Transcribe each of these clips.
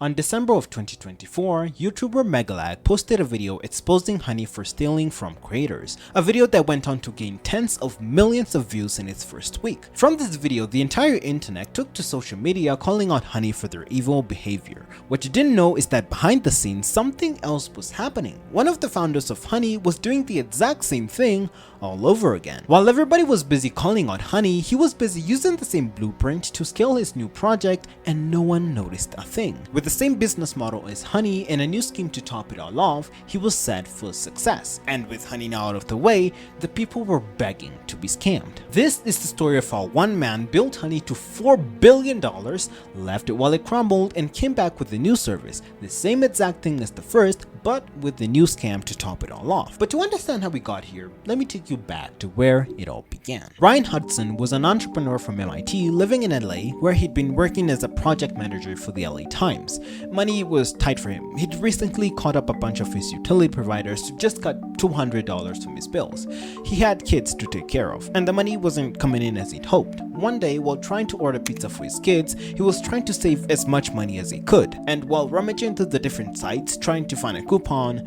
On December of 2024, YouTuber Megalag posted a video exposing Honey for stealing from creators, a video that went on to gain tens of millions of views in its first week. From this video, the entire internet took to social media calling out Honey for their evil behavior. What you didn't know is that behind the scenes, something else was happening. One of the founders of Honey was doing the exact same thing all over again. While everybody was busy calling out Honey, he was busy using the same blueprint to scale his new project, and no one noticed a thing. With the same business model as Honey and a new scheme to top it all off, he was set for success. And with Honey now out of the way, the people were begging to be scammed. This is the story of how one man built Honey to $4 billion, left it while it crumbled, and came back with a new service, the same exact thing as the first, but with the new scam to top it all off. But to understand how we got here, let me take you back to where it all began. Ryan Hudson was an entrepreneur from MIT living in LA, where he'd been working as a project manager for the LA Times. Money was tight for him. He'd recently caught up a bunch of his utility providers to just cut $200 from his bills. He had kids to take care of, and the money wasn't coming in as he'd hoped. One day, while trying to order pizza for his kids, he was trying to save as much money as he could, and while rummaging through the different sites trying to find a coupon,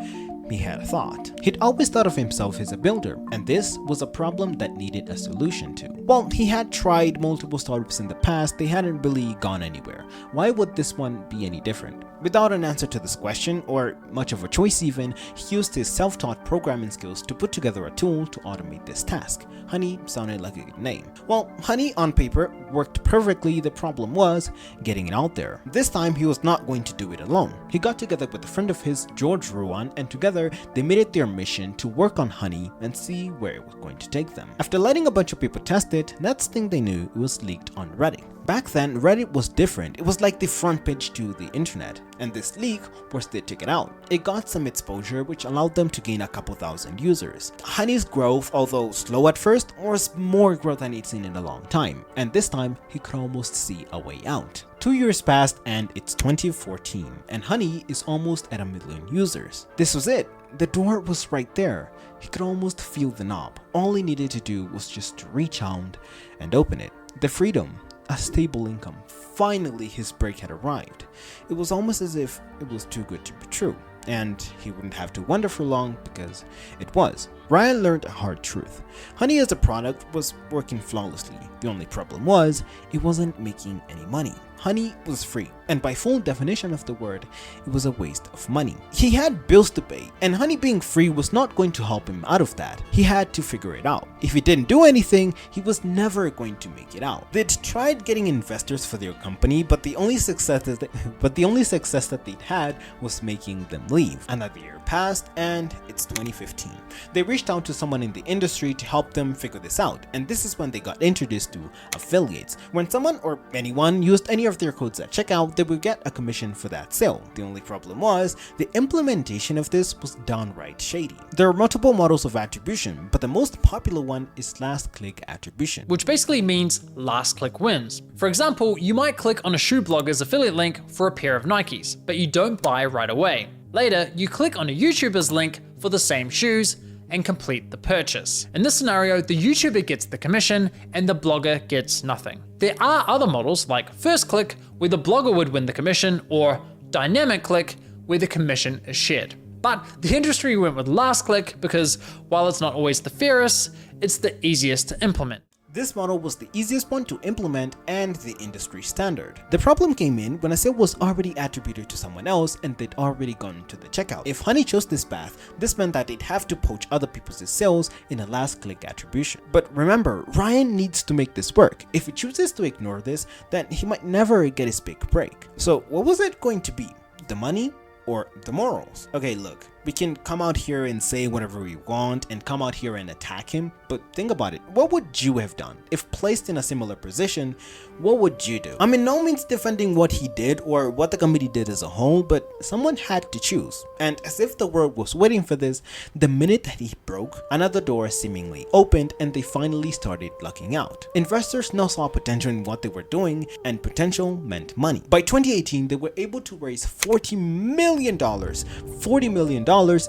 he had a thought. He'd always thought of himself as a builder, and this was a problem that needed a solution to. While he had tried multiple startups in the past, they hadn't really gone anywhere. Why would this one be any different? Without an answer to this question, or much of a choice even, he used his self-taught programming skills to put together a tool to automate this task. Honey sounded like a good name. Well, Honey on paper worked perfectly, the problem was getting it out there. This time he was not going to do it alone. He got together with a friend of his, George Ruan, and together they made it their mission to work on Honey and see where it was going to take them. After letting a bunch of people test it, next thing they knew, it was leaked on Reddit. Back then, Reddit was different. It was like the front page to the internet, and this leak was their ticket out. It got some exposure, which allowed them to gain a couple thousand users. Honey's growth, although slow at first, was more growth than he'd seen in a long time, and this time he could almost see a way out. 2 years passed and it's 2014, and Honey is almost at 1 million users. This was it. The door was right there. He could almost feel the knob. All he needed to do was just to reach out and open it. The freedom, a stable income. Finally, his break had arrived. It was almost as if it was too good to be true, and he wouldn't have to wonder for long because it was. Ryan learned a hard truth. Honey as a product was working flawlessly. The only problem was, it wasn't making any money. Honey was free, and by full definition of the word, it was a waste of money. He had bills to pay, and Honey being free was not going to help him out of that. He had to figure it out. If he didn't do anything, he was never going to make it out. They'd tried getting investors for their company, but the only success that they'd had was making them leave. Another year passed, and it's 2015. They reached out to someone in the industry to help them figure this out, and this is when they got introduced to affiliates. When someone or anyone used any of their codes at checkout, they would get a commission for that sale. The only problem was, the implementation of this was downright shady. There are multiple models of attribution, but the most popular one is last click attribution, which basically means last click wins. For example, you might click on a shoe blogger's affiliate link for a pair of Nikes, but you don't buy right away. Later, you click on a YouTuber's link for the same shoes and complete the purchase. In this scenario, the YouTuber gets the commission and the blogger gets nothing. There are other models like first click, where the blogger would win the commission, or dynamic click, where the commission is shared. But the industry went with last click because while it's not always the fairest, it's the easiest to implement. This model was the easiest one to implement and the industry standard. The problem came in when a sale was already attributed to someone else and they'd already gone to the checkout. If Honey chose this path, this meant that they'd have to poach other people's sales in a last click attribution. But remember, Ryan needs to make this work. If he chooses to ignore this, then he might never get his big break. So what was it going to be? The money or the morals? Okay, look. We can come out here and say whatever we want and come out here and attack him, but think about it. What would you have done? If placed in a similar position, what would you do? I'm in no means defending what he did or what the company did as a whole, but someone had to choose. And as if the world was waiting for this, the minute that he broke, another door seemingly opened and they finally started lucking out. Investors now saw potential in what they were doing, and potential meant money. By 2018, they were able to raise $40 million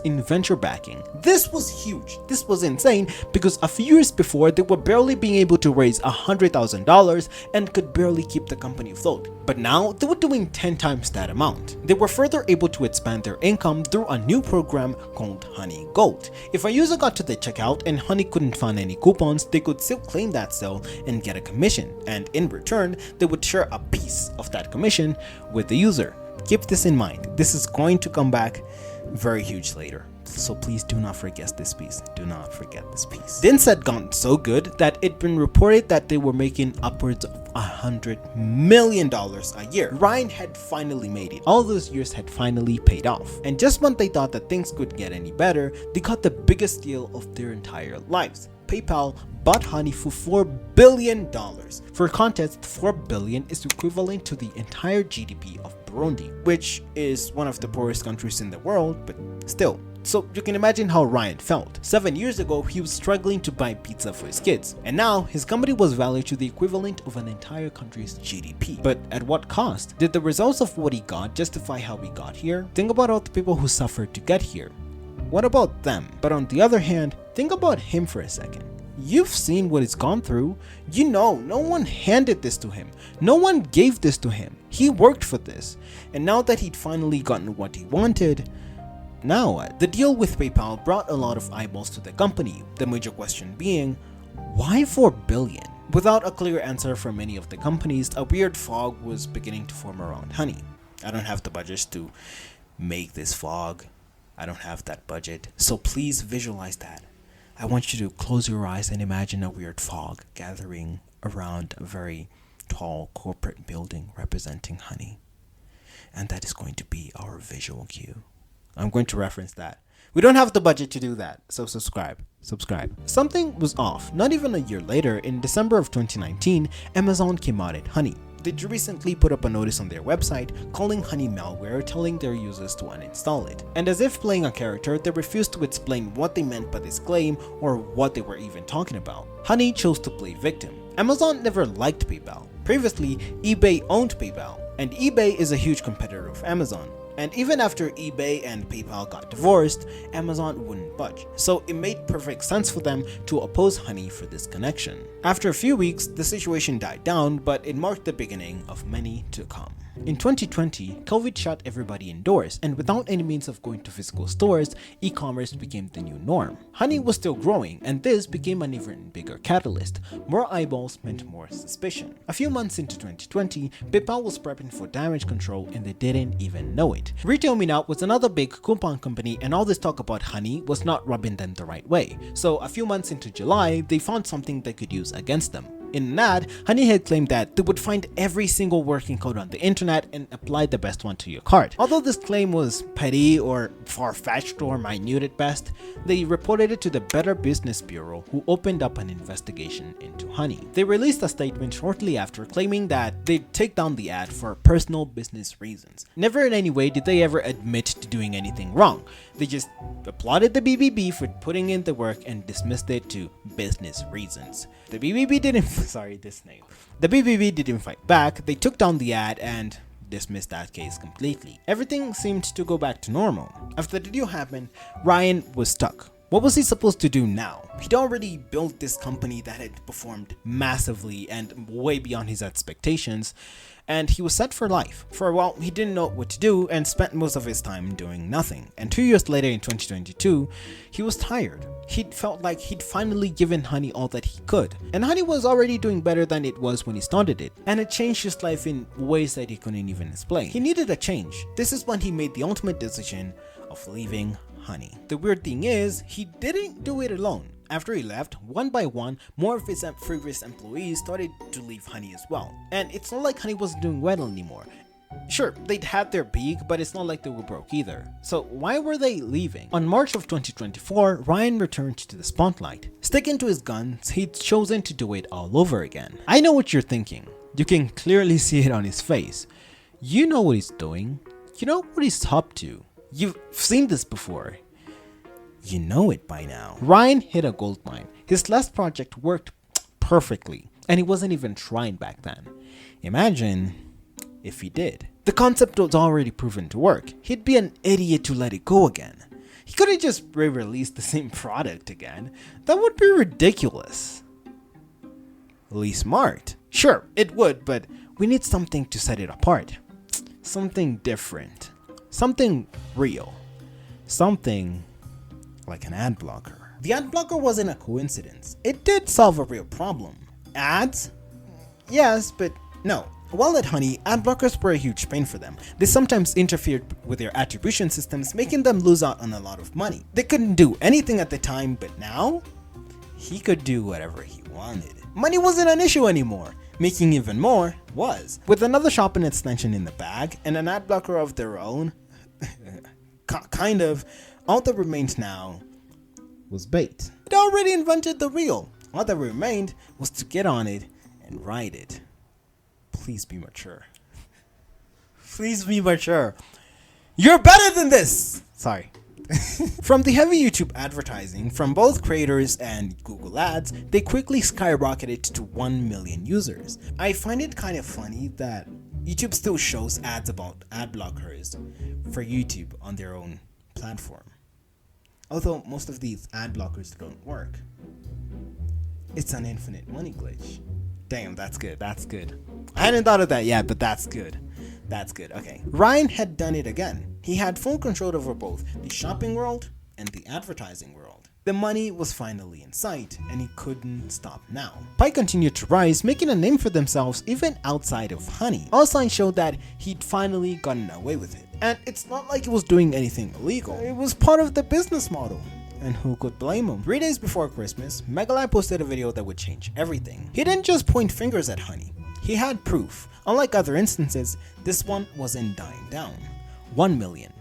in venture backing. This was huge. This was insane because a few years before they were barely being able to raise $100,000 and could barely keep the company afloat. But now they were doing 10 times that amount. They were further able to expand their income through a new program called Honey Gold. If a user got to the checkout and Honey couldn't find any coupons, they could still claim that sale and get a commission, and in return they would share a piece of that commission with the user. Keep this in mind. This is going to come back very huge later. So please do not forget this piece. Do not forget this piece. The insight had gotten so good that it'd been reported that they were making upwards of $100 million a year. Ryan had finally made it. All those years had finally paid off. And just when they thought that things could get any better, they got the biggest deal of their entire lives. PayPal bought Honey for $4 billion. For context, $4 billion is equivalent to the entire GDP of Burundi, which is one of the poorest countries in the world, but still. So you can imagine how Ryan felt. 7 years ago, he was struggling to buy pizza for his kids, and now his company was valued to the equivalent of an entire country's GDP. But at what cost? Did the results of what he got justify how he got here? Think about all the people who suffered to get here. What about them? But on the other hand, think about him for a second. You've seen what he's gone through. You know, no one handed this to him. No one gave this to him. He worked for this. And now that he'd finally gotten what he wanted, now what? The deal with PayPal brought a lot of eyeballs to the company. The major question being, why $4 billion? Without a clear answer from many of the companies, a weird fog was beginning to form around Honey. I don't have the budget to make this fog. I don't have that budget. So please visualize that. I want you to close your eyes and imagine a weird fog gathering around a very tall corporate building representing Honey. And that is going to be our visual cue. I'm going to reference that. We don't have the budget to do that, so subscribe. Something was off. Not even a year later, in December of 2019, Amazon came out at Honey. They recently put up a notice on their website calling Honey malware, telling their users to uninstall it. And as if playing a character, they refused to explain what they meant by this claim or what they were even talking about. Honey chose to play victim. Amazon never liked PayPal. Previously, eBay owned PayPal, and eBay is a huge competitor of Amazon. And even after eBay and PayPal got divorced, Amazon wouldn't budge. So it made perfect sense for them to oppose Honey for this connection. After a few weeks, the situation died down, but it marked the beginning of many to come. In 2020, COVID shut everybody indoors, and without any means of going to physical stores, e-commerce became the new norm. Honey was still growing, and this became an even bigger catalyst. More eyeballs meant more suspicion. A few months into 2020, PayPal was prepping for damage control, and they didn't even know it. Retail Meetup was another big coupon company, and all this talk about Honey was not rubbing them the right way. So a few months into July, they found something they could use against them. In an ad, Honey had claimed that they would find every single working code on the internet and apply the best one to your cart. Although this claim was petty or far-fetched or minute at best, they reported it to the Better Business Bureau, who opened up an investigation into Honey. They released a statement shortly after claiming that they'd take down the ad for personal business reasons. Never in any way did they ever admit to doing anything wrong. They just applauded the BBB for putting in the work and dismissed it to business reasons. The BBB didn't fight back. They took down the ad and dismissed that case completely. Everything seemed to go back to normal. After the deal happened, Ryan was stuck. What was he supposed to do now? He'd already built this company that had performed massively and way beyond his expectations, and he was set for life. For a while, he didn't know what to do and spent most of his time doing nothing. And 2 years later in 2022, he was tired. He'd felt like he'd finally given Honey all that he could. And Honey was already doing better than it was when he started it. And it changed his life in ways that he couldn't even explain. He needed a change. This is when he made the ultimate decision of leaving Honey. The weird thing is, he didn't do it alone. After he left, one by one, more of his previous employees started to leave Honey as well. And it's not like Honey wasn't doing well anymore. Sure, they'd had their peak, but it's not like they were broke either. So why were they leaving? On March of 2024, Ryan returned to the spotlight. Sticking to his guns, he'd chosen to do it all over again. I know what you're thinking. You can clearly see it on his face. You know what he's doing. You know what he's up to. You've seen this before. You know it by now. Ryan hit a gold mine. His last project worked perfectly, and he wasn't even trying back then. Imagine if he did. The concept was already proven to work. He'd be an idiot to let it go again. He couldn't just re-release the same product again. That would be ridiculous. Least smart. Sure, it would, but we need something to set it apart. Something different. Something real. Something like an ad blocker. The ad blocker wasn't a coincidence. It did solve a real problem. Ads? Yes, but no. While at Honey, ad blockers were a huge pain for them. They sometimes interfered with their attribution systems, making them lose out on a lot of money. They couldn't do anything at the time, but now, he could do whatever he wanted. Money wasn't an issue anymore. Making even more was. With another shopping extension in the bag and an ad blocker of their own, kind of, all that remained now was bait. It already invented the reel. All that remained was to get on it and ride it. Please be mature. Please be mature. You're better than this! Sorry. From the heavy YouTube advertising from both creators and Google Ads, they quickly skyrocketed to 1 million users. I find it kind of funny that YouTube still shows ads about ad blockers for YouTube on their own platform. Although most of these ad blockers don't work. It's an infinite money glitch. Damn, that's good, that's good. I hadn't thought of that yet, but that's good. That's good, okay. Ryan had done it again. He had full control over both the shopping world and the advertising world. The money was finally in sight, and he couldn't stop now. Pi continued to rise, making a name for themselves even outside of Honey. All signs showed that he'd finally gotten away with it. And it's not like he was doing anything illegal. It was part of the business model. And who could blame him? 3 days before Christmas, Megalab posted a video that would change everything. He didn't just point fingers at Honey. He had proof. Unlike other instances, this one wasn't dying down. 1 million,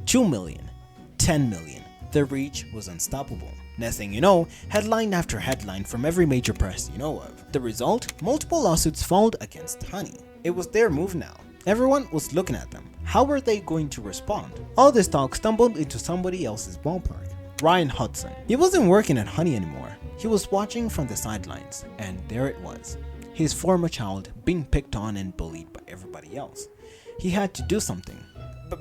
2 million, 10 million. The reach was unstoppable. Next thing you know, headline after headline from every major press you know of. The result? Multiple lawsuits filed against Honey. It was their move now. Everyone was looking at them. How were they going to respond? All this talk stumbled into somebody else's ballpark. Ryan Hudson. He wasn't working at Honey anymore. He was watching from the sidelines, and there it was. His former child being picked on and bullied by everybody else. He had to do something.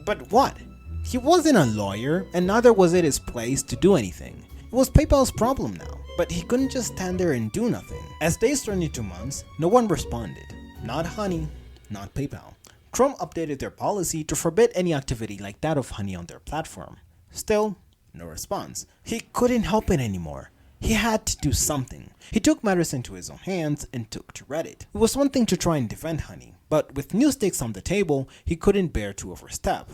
But what? He wasn't a lawyer, and neither was it his place to do anything. It was PayPal's problem now, but he couldn't just stand there and do nothing. As days turned into months, no one responded. Not Honey, not PayPal. Chrome updated their policy to forbid any activity like that of Honey on their platform. Still, no response. He couldn't help it anymore. He had to do something. He took matters into his own hands and took to Reddit. It was one thing to try and defend Honey, but with new stakes on the table, he couldn't bear to overstep.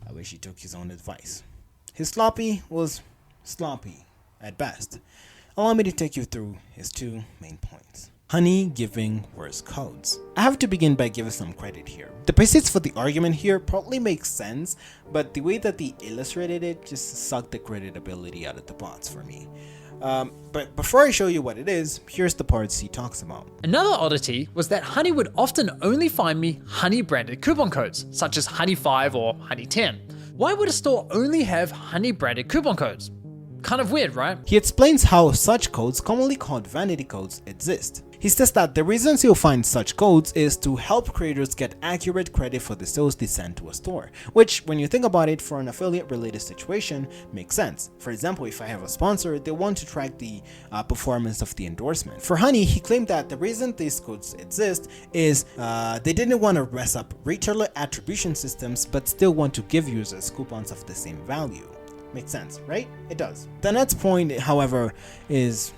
I wish he took his own advice. His sloppy was sloppy at best. Allow me to take you through his 2 main points. Honey giving worse codes. I have to begin by giving some credit here. The basis for the argument here probably makes sense, but the way that they illustrated it just sucked the creditability out of the bots for me. But before I show you what it is, here's the parts he talks about. Another oddity was that Honey would often only find me Honey branded coupon codes, such as Honey 5 or Honey 10. Why would a store only have Honey branded coupon codes? Kind of weird, right? He explains how such codes, commonly called vanity codes, exist. He says that the reasons you'll find such codes is to help creators get accurate credit for the sales they send to a store, which, when you think about it, for an affiliate related situation, makes sense. For example, if I have a sponsor, they want to track the performance of the endorsement. For Honey, he claimed that the reason these codes exist is they didn't want to mess up retailer attribution systems, but still want to give users coupons of the same value. Makes sense, right? It does. The next point, however, is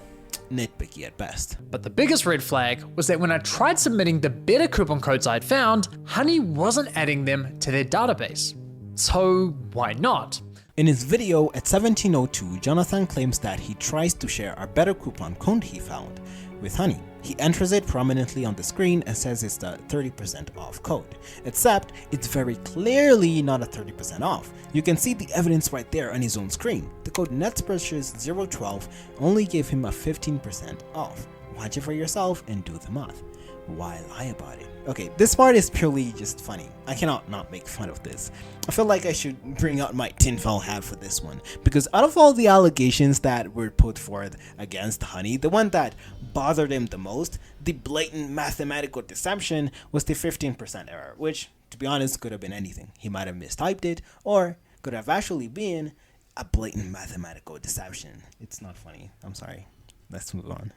nitpicky at best. But the biggest red flag was that when I tried submitting the better coupon codes I'd found, Honey wasn't adding them to their database. So why not? In his video at 1702, Jonathan claims that he tries to share a better coupon code he found with Honey. He enters it prominently on the screen and says it's the 30% off code, except it's very clearly not a 30% off. You can see the evidence right there on his own screen. The code NETSPURCHASE012 only gave him a 15% off. Watch it for yourself and do the math. Why lie about it? Okay, this part is purely just funny. I cannot not make fun of this. I feel like I should bring out my tinfoil hat for this one, because out of all the allegations that were put forth against Honey, the one that bothered him the most, the blatant mathematical deception, was the 15% error, which, to be honest, could have been anything. He might have mistyped it, or could have actually been a blatant mathematical deception. It's not funny. I'm sorry. Let's move on.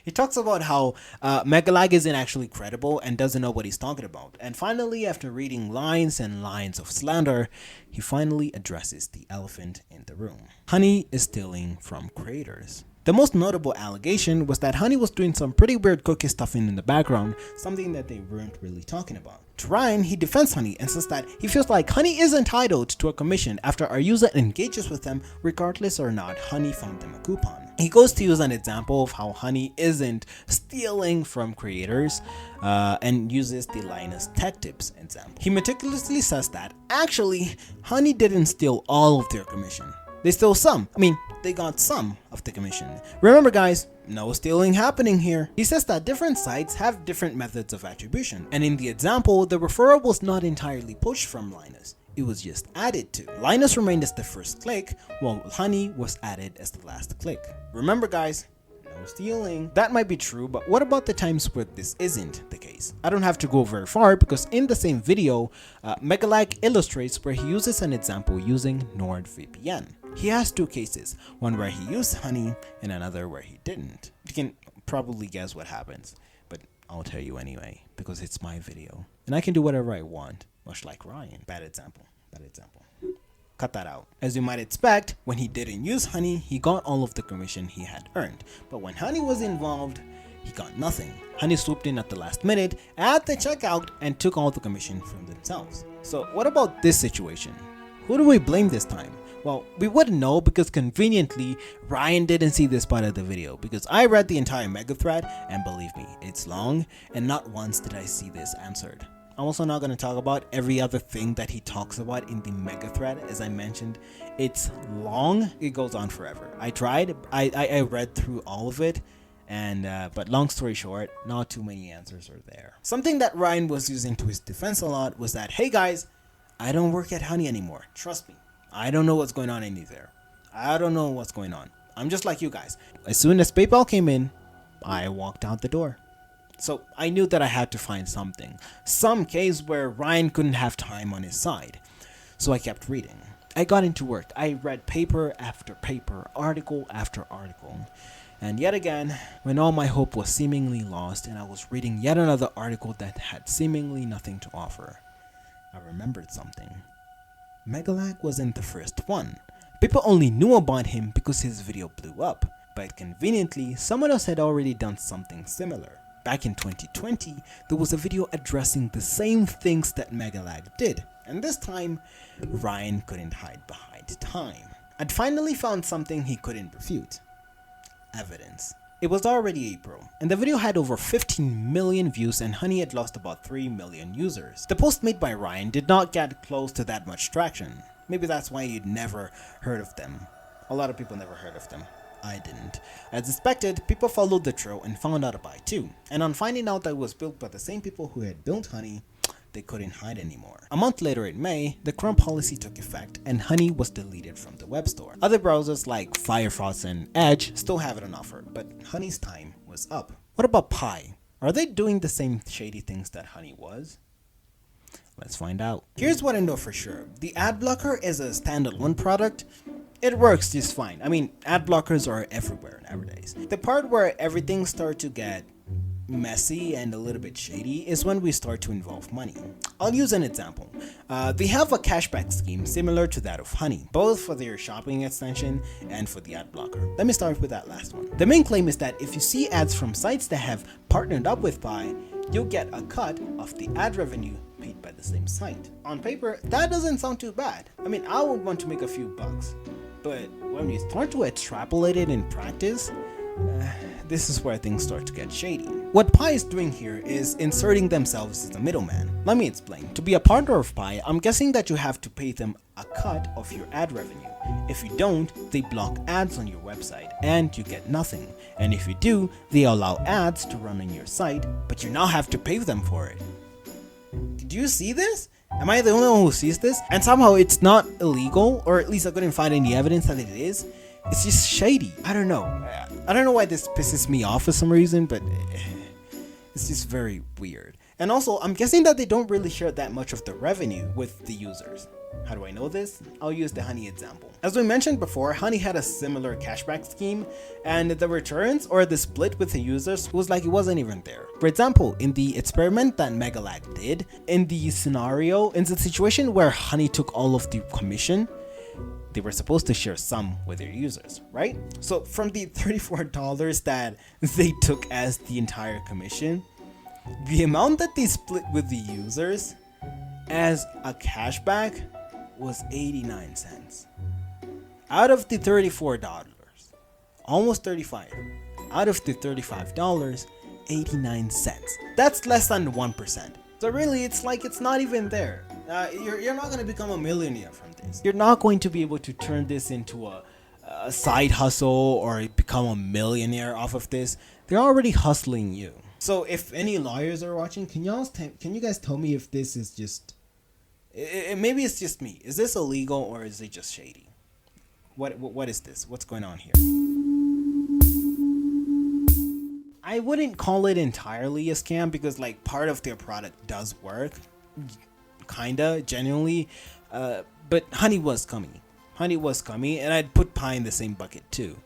He talks about how Megalag isn't actually credible and doesn't know what he's talking about. And finally, after reading lines and lines of slander, he finally addresses the elephant in the room. Honey is stealing from creators. The most notable allegation was that Honey was doing some pretty weird cookie stuffing in the background, something that they weren't really talking about. To Ryan, he defends Honey and says that he feels like Honey is entitled to a commission after our user engages with them regardless or not Honey found them a coupon. He goes to use an example of how Honey isn't stealing from creators and uses the Linus Tech Tips example. He meticulously says that actually Honey didn't steal all of their commission. They stole some. They got some of the commission. Remember guys, no stealing happening here. He says that different sites have different methods of attribution, and in the example, the referral was not entirely pushed from Linus. It was just added to. Linus remained as the first click, while Honey was added as the last click. Remember guys, no stealing. That might be true, but what about the times where this isn't the case? I don't have to go very far because in the same video, Megalag illustrates where he uses an example using NordVPN. He has two cases, one where he used Honey and another where he didn't. You can probably guess what happens, but I'll tell you anyway because it's my video and I can do whatever I want, much like Ryan. Bad example. Cut that out. As you might expect, when he didn't use Honey, he got all of the commission he had earned, but when Honey was involved, he got nothing. Honey swooped in at the last minute, at the checkout, and took all the commission from themselves. So what about this situation? Who do we blame this time? Well, we wouldn't know because conveniently, Ryan didn't see this part of the video because I read the entire mega thread and believe me, it's long and not once did I see this answered. I'm also not going to talk about every other thing that he talks about in the mega thread. As I mentioned, it's long. It goes on forever. I tried. I read through all of it. But long story short, not too many answers are there. Something that Ryan was using to his defense a lot was that, hey guys, I don't work at Honey anymore. Trust me. I don't know what's going on in there. I don't know what's going on. I'm just like you guys. As soon as PayPal came in, I walked out the door. So I knew that I had to find something. Some case where Ryan couldn't have time on his side. So I kept reading. I got into work. I read paper after paper, article after article. And yet again, when all my hope was seemingly lost and I was reading yet another article that had seemingly nothing to offer, I remembered something. Megalag wasn't the first one. People only knew about him because his video blew up, but conveniently, someone else had already done something similar. Back in 2020, there was a video addressing the same things that Megalag did, and this time, Ryan couldn't hide behind time. I'd finally found something he couldn't refute. Evidence. It was already April, and the video had over 15 million views and Honey had lost about 3 million users. The post made by Ryan did not get close to that much traction. Maybe that's why you'd never heard of them. A lot of people never heard of them. I didn't. As expected, people followed the trail and found out about it too. And on finding out that it was built by the same people who had built Honey, they couldn't hide anymore. A month later in May, the Chrome policy took effect and Honey was deleted from the web store. Other browsers like Firefox and Edge still have it on offer, but Honey's time was up. What about Pi? Are they doing the same shady things that Honey was? Let's find out. Here's what I know for sure. The ad blocker is a standalone product. It works just fine. Ad blockers are everywhere nowadays. The part where everything starts to get messy and a little bit shady is when we start to involve money. I'll use an example. They have a cashback scheme similar to that of Honey, both for their shopping extension and for the ad blocker. Let me start with that last one. The main claim is that if you see ads from sites that have partnered up with Pi, you'll get a cut of the ad revenue paid by the same site. On paper, that doesn't sound too bad. I would want to make a few bucks, but when you start to extrapolate it in practice, this is where things start to get shady. What Pi is doing here is inserting themselves as a middleman. Let me explain. To be a partner of Pi, I'm guessing that you have to pay them a cut of your ad revenue. If you don't, they block ads on your website and you get nothing. And if you do, they allow ads to run on your site, but you now have to pay them for it. Did you see this? Am I the only one who sees this? And somehow it's not illegal, or at least I couldn't find any evidence that it is. It's just shady. I don't know. I don't know why this pisses me off for some reason, but it's just very weird. And also, I'm guessing that they don't really share that much of the revenue with the users. How do I know this? I'll use the Honey example. As we mentioned before, Honey had a similar cashback scheme, and the returns or the split with the users was like it wasn't even there. For example, in the experiment that Megalag did, in the situation where Honey took all of the commission, they were supposed to share some with their users, right? So from the $34 that they took as the entire commission, the amount that they split with the users as a cashback was 89 cents. Out of the $34, almost 35, out of the $35, 89 cents. That's less than 1%. So really, it's like it's not even there. You're not gonna become a millionaire from this. You're not going to be able to turn this into a side hustle or become a millionaire off of this. They're already hustling you. So if any lawyers are watching, can you guys tell me if this is just, maybe it's just me. Is this illegal or is it just shady? What is this? What's going on here? I wouldn't call it entirely a scam because like part of their product does work, kinda, genuinely, but Honey was scummy. Honey was scummy, and I'd put Pie in the same bucket too.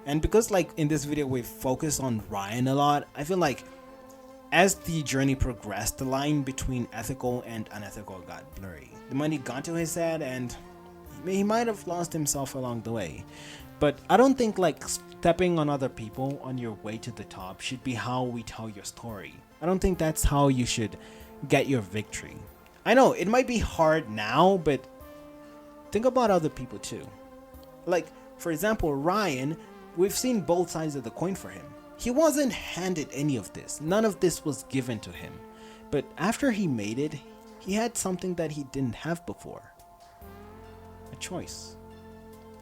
And because like in this video we focus on Ryan a lot, I feel like as the journey progressed, the line between ethical and unethical got blurry. The money got to his head and he might have lost himself along the way. But I don't think like stepping on other people on your way to the top should be how we tell your story. I don't think that's how you should get your victory. I know it might be hard now, but think about other people too. Like, for example, Ryan, we've seen both sides of the coin for him. He wasn't handed any of this. None of this was given to him. But after he made it, he had something that he didn't have before. A choice.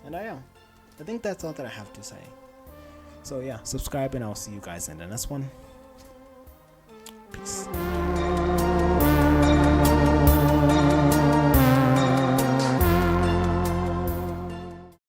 And I think that's all that I have to say. So yeah, subscribe and I'll see you guys in the next one. Peace.